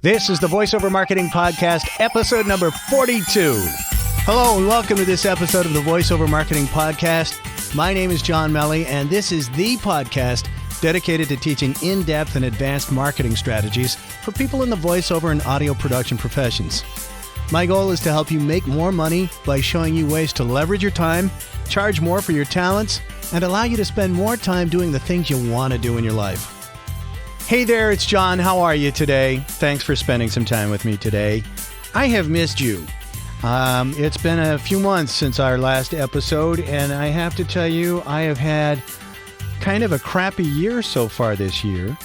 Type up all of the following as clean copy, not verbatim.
This is the Voiceover Marketing Podcast, episode number 42. Hello and welcome to this episode of the Voiceover Marketing Podcast. My name is John Melly, and this is the podcast dedicated to teaching in-depth and advanced marketing strategies for people in the voiceover and audio production professions. My goal is to help you make more money by showing you ways to leverage your time, charge more for your talents, and allow you to spend more time doing the things you want to do in your life. Hey there, it's John. How are you today? Thanks for spending some time with me today. I have missed you. It's been a few months since our last episode, and I have to tell you, I have had kind of a crappy year so far this year.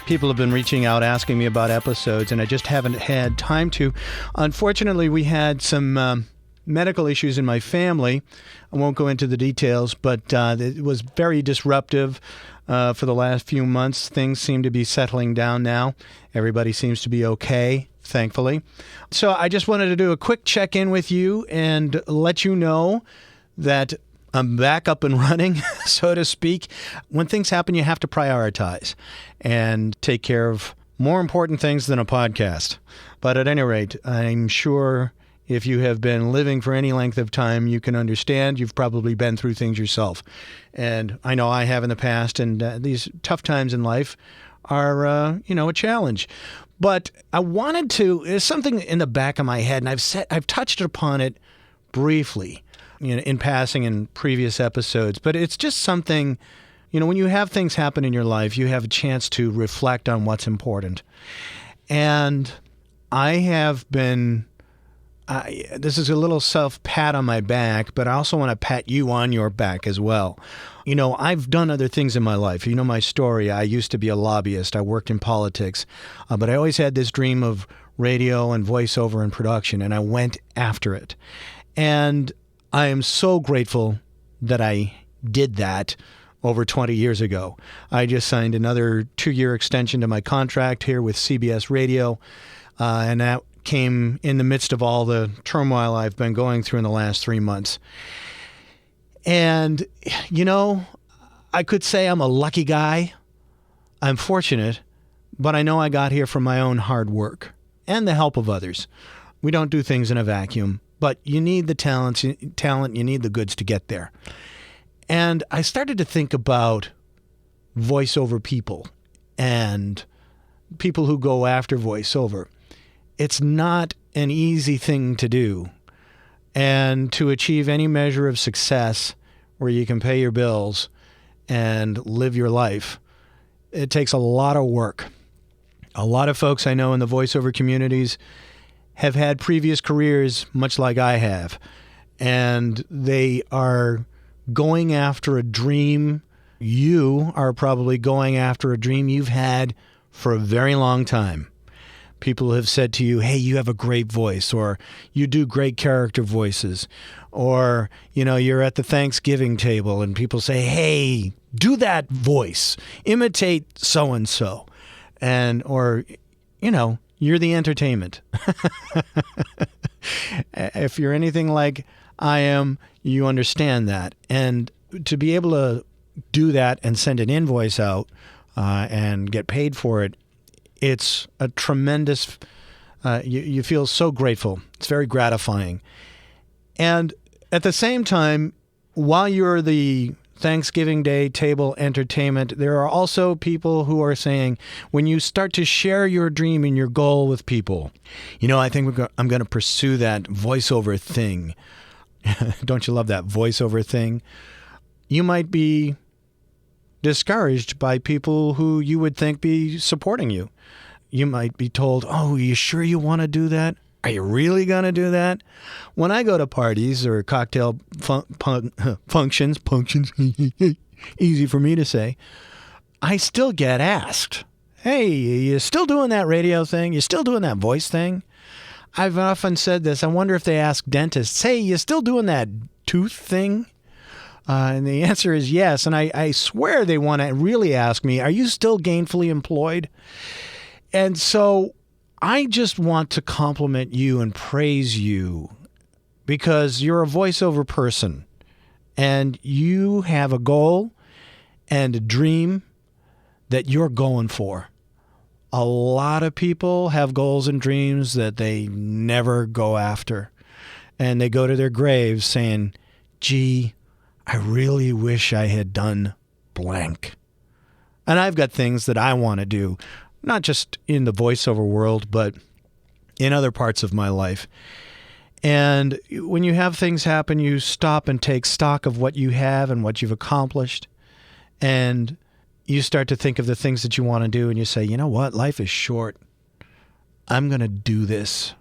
People have been reaching out asking me about episodes, and I just haven't had time to. Unfortunately, we had some medical issues in my family. I won't go into the details, but it was very disruptive for the last few months. Things seem to be settling down now. Everybody seems to be okay, thankfully. So I just wanted to do a quick check-in with you and let you know that I'm back up and running, so to speak. When things happen, you have to prioritize and take care of more important things than a podcast. But at any rate, I'm sure if you have been living for any length of time, you can understand. You've probably been through things yourself. And I know I have in the past, and these tough times in life are, a challenge. But I wanted to, there's something in the back of my head, and I've touched upon it briefly, in passing in previous episodes. But it's just something, when you have things happen in your life, you have a chance to reflect on what's important. And I have been... this is a little self-pat on my back, but I also want to pat you on your back as well. I've done other things in my life. You know my story. I used to be a lobbyist. I worked in politics, but I always had this dream of radio and voiceover and production, and I went after it. And I am so grateful that I did that over 20 years ago. I just signed another 2-year extension to my contract here with CBS Radio, and that came in the midst of all the turmoil I've been going through in the last 3 months. And, I could say I'm a lucky guy. I'm fortunate, but I know I got here from my own hard work and the help of others. We don't do things in a vacuum, but you need the talent, you need the goods to get there. And I started to think about voiceover people and people who go after voiceover. It's not an easy thing to do. And to achieve any measure of success where you can pay your bills and live your life, it takes a lot of work. A lot of folks I know in the voiceover communities have had previous careers much like I have. And they are going after a dream. You are probably going after a dream you've had for a very long time. People have said to you, hey, you have a great voice, or you do great character voices, or, you're at the Thanksgiving table and people say, hey, do that voice, imitate so-and-so, or, you're the entertainment. If you're anything like I am, you understand that. And to be able to do that and send an invoice out and get paid for it, it's a tremendous, you feel so grateful. It's very gratifying. And at the same time, while you're the Thanksgiving Day table entertainment, there are also people who are saying, when you start to share your dream and your goal with people, I think I'm going to pursue that voiceover thing. Don't you love that voiceover thing? You might be discouraged by people who you would think be supporting you. You might be told, oh, are you sure you want to do that? Are you really going to do that? When I go to parties or cocktail functions, easy for me to say, I still get asked, hey, you still doing that radio thing? You still doing that voice thing? I've often said this. I wonder if they ask dentists, hey, you still doing that tooth thing? And the answer is yes. And I swear they want to really ask me, are you still gainfully employed? And so I just want to compliment you and praise you because you're a voiceover person and you have a goal and a dream that you're going for. A lot of people have goals and dreams that they never go after. And they go to their graves saying, gee, I really wish I had done blank. And I've got things that I want to do, not just in the voiceover world, but in other parts of my life. And when you have things happen, you stop and take stock of what you have and what you've accomplished. And you start to think of the things that you want to do, and you say, you know what? Life is short. I'm going to do this.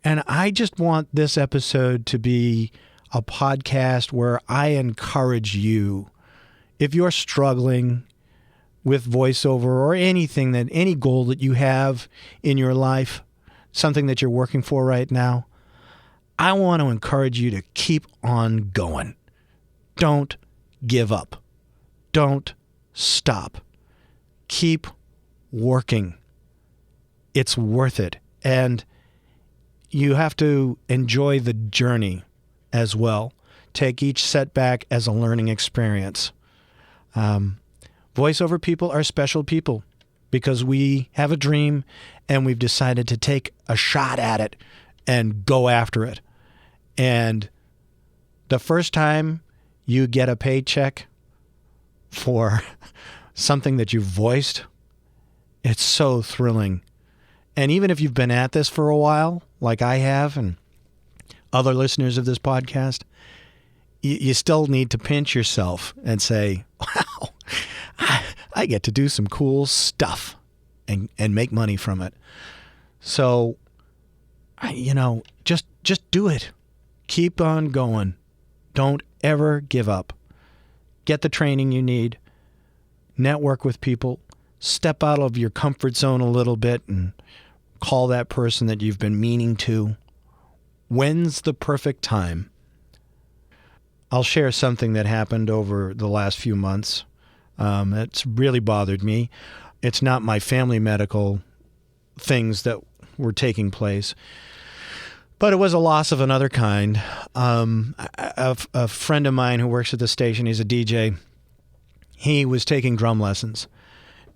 And I just want this episode to be a podcast where I encourage you, if you're struggling with voiceover or anything, that any goal that you have in your life, something that you're working for right now, I want to encourage you to keep on going. Don't give up. Don't stop. Keep working. It's worth it. And you have to enjoy the journey as well. Take each setback as a learning experience. Voiceover people are special people because we have a dream and we've decided to take a shot at it and go after it. And the first time you get a paycheck for something that you voiced, it's so thrilling. And even if you've been at this for a while, like I have, and other listeners of this podcast, you still need to pinch yourself and say, wow, I get to do some cool stuff and make money from it. So, just do it. Keep on going. Don't ever give up. Get the training you need. Network with people. Step out of your comfort zone a little bit and call that person that you've been meaning to. When's the perfect time? I'll share something that happened over the last few months. It's really bothered me. It's not my family medical things that were taking place, but it was a loss of another kind. A friend of mine who works at the station, he's a DJ, he was taking drum lessons.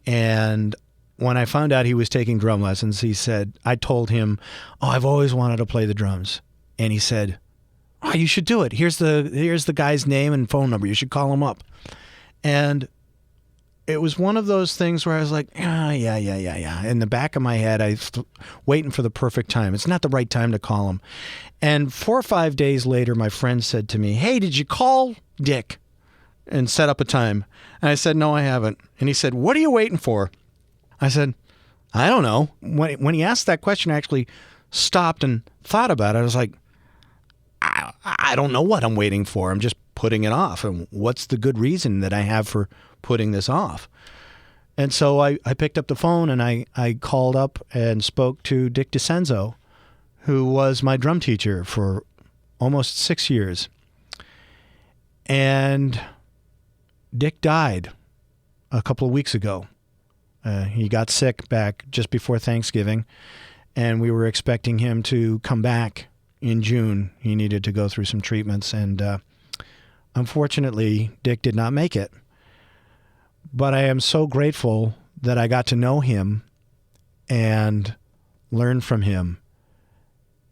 And when I found out he was taking drum lessons, he said, I told him, I've always wanted to play the drums. And he said, you should do it. Here's the guy's name and phone number. You should call him up. And it was one of those things where I was like, yeah. In the back of my head, I was waiting for the perfect time. It's not the right time to call him. And 4 or 5 days later, my friend said to me, hey, did you call Dick and set up a time? And I said, no, I haven't. And he said, what are you waiting for? I said, I don't know. When he asked that question, I actually stopped and thought about it. I was like, I don't know what I'm waiting for. I'm just putting it off. And what's the good reason that I have for putting this off? And so I picked up the phone and I called up and spoke to Dick DeCenzo, who was my drum teacher for almost 6 years. And Dick died a couple of weeks ago. He got sick back just before Thanksgiving, and we were expecting him to come back in June. He needed to go through some treatments, and unfortunately, Dick did not make it. But I am so grateful that I got to know him and learn from him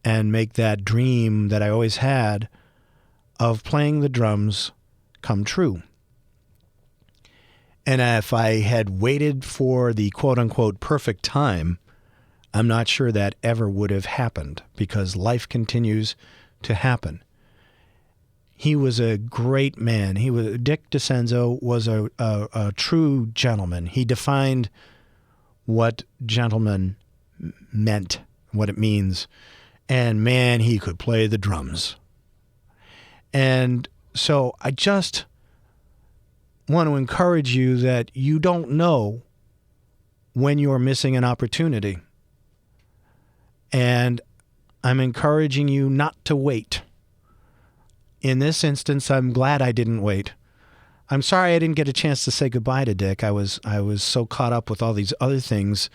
and make that dream that I always had of playing the drums come true. And if I had waited for the quote-unquote perfect time, I'm not sure that ever would have happened because life continues to happen. He was a great man. Dick DeCenzo was a true gentleman. He defined what gentleman meant, what it means. And man, he could play the drums. And so I just want to encourage you that you don't know when you're missing an opportunity. And I'm encouraging you not to wait. In this instance, I'm glad I didn't wait. I'm sorry I didn't get a chance to say goodbye to Dick. I was so caught up with all these other things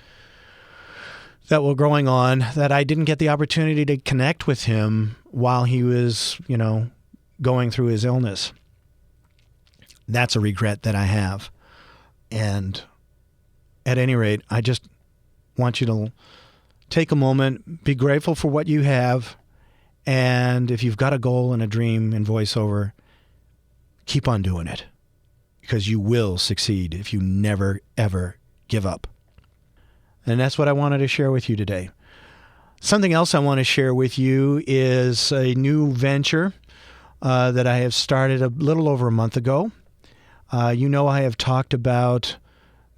that were going on that I didn't get the opportunity to connect with him while he was, going through his illness. That's a regret that I have. And at any rate, I just want you to take a moment, be grateful for what you have, and if you've got a goal and a dream in voiceover, keep on doing it, because you will succeed if you never, ever give up. And that's what I wanted to share with you today. Something else I want to share with you is a new venture that I have started a little over a month ago. You know, I have talked about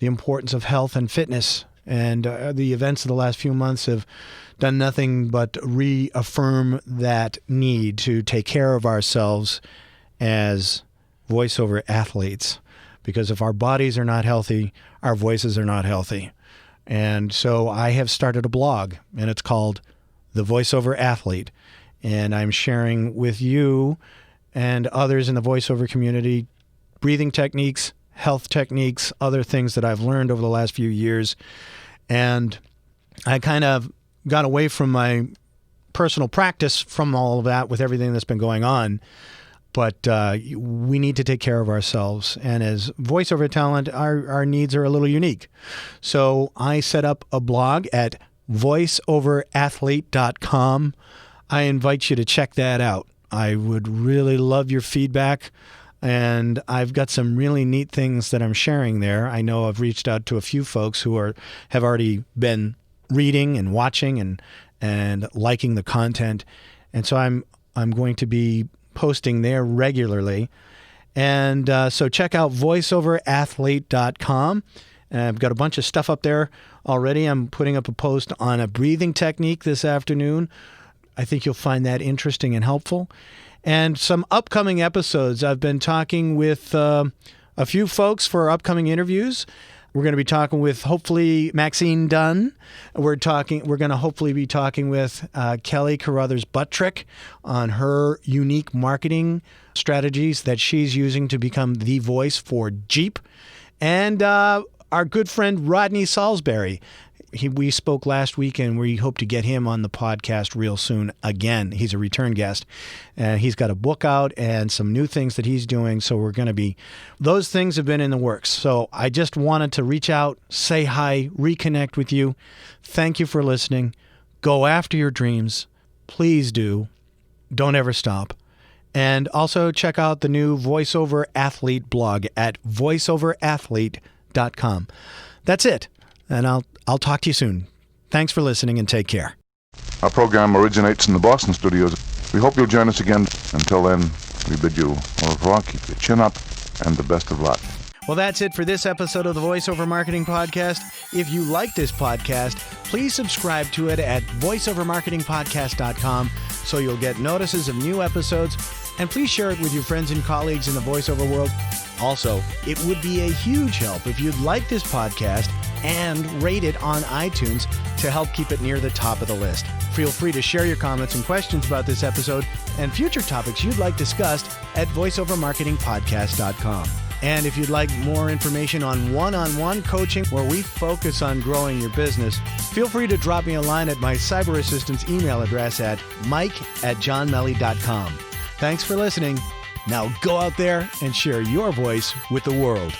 the importance of health and fitness, and the events of the last few months have done nothing but reaffirm that need to take care of ourselves as voiceover athletes, because if our bodies are not healthy, our voices are not healthy. And so I have started a blog, and it's called The Voiceover Athlete, and I'm sharing with you and others in the voiceover community breathing techniques, health techniques, other things that I've learned over the last few years. And I kind of got away from my personal practice from all of that with everything that's been going on. But we need to take care of ourselves. And as voiceover talent, our needs are a little unique. So I set up a blog at voiceoverathlete.com. I invite you to check that out. I would really love your feedback. And I've got some really neat things that I'm sharing there. I know I've reached out to a few folks who have already been reading and watching and liking the content. And so I'm going to be posting there regularly. And so check out voiceoverathlete.com. I've got a bunch of stuff up there already. I'm putting up a post on a breathing technique this afternoon. I think you'll find that interesting and helpful. And some upcoming episodes. I've been talking with a few folks for upcoming interviews. We're going to be talking with, hopefully, Maxine Dunn. We're going to hopefully be talking with Kelly Carruthers-Buttrick on her unique marketing strategies that she's using to become the voice for Jeep. And our good friend Rodney Salisbury. We spoke last week, and we hope to get him on the podcast real soon again. He's a return guest. He's got a book out and some new things that he's doing. So those things have been in the works. So I just wanted to reach out, say hi, reconnect with you. Thank you for listening. Go after your dreams. Please do. Don't ever stop. And also check out the new Voiceover Athlete blog at voiceoverathlete.com. That's it. And I'll talk to you soon. Thanks for listening, and take care. Our program originates in the Boston studios. We hope you'll join us again. Until then, we bid you au revoir, keep your chin up, and the best of luck. Well, that's it for this episode of the Voiceover Marketing Podcast. If you like this podcast, please subscribe to it at voiceovermarketingpodcast.com so you'll get notices of new episodes. And please share it with your friends and colleagues in the voiceover world. Also, it would be a huge help if you'd like this podcast and rate it on iTunes to help keep it near the top of the list. Feel free to share your comments and questions about this episode and future topics you'd like discussed at voiceovermarketingpodcast.com. And if you'd like more information on one-on-one coaching where we focus on growing your business, feel free to drop me a line at my cyber assistant's email address at mike@johnmelly.com. Thanks for listening. Now go out there and share your voice with the world.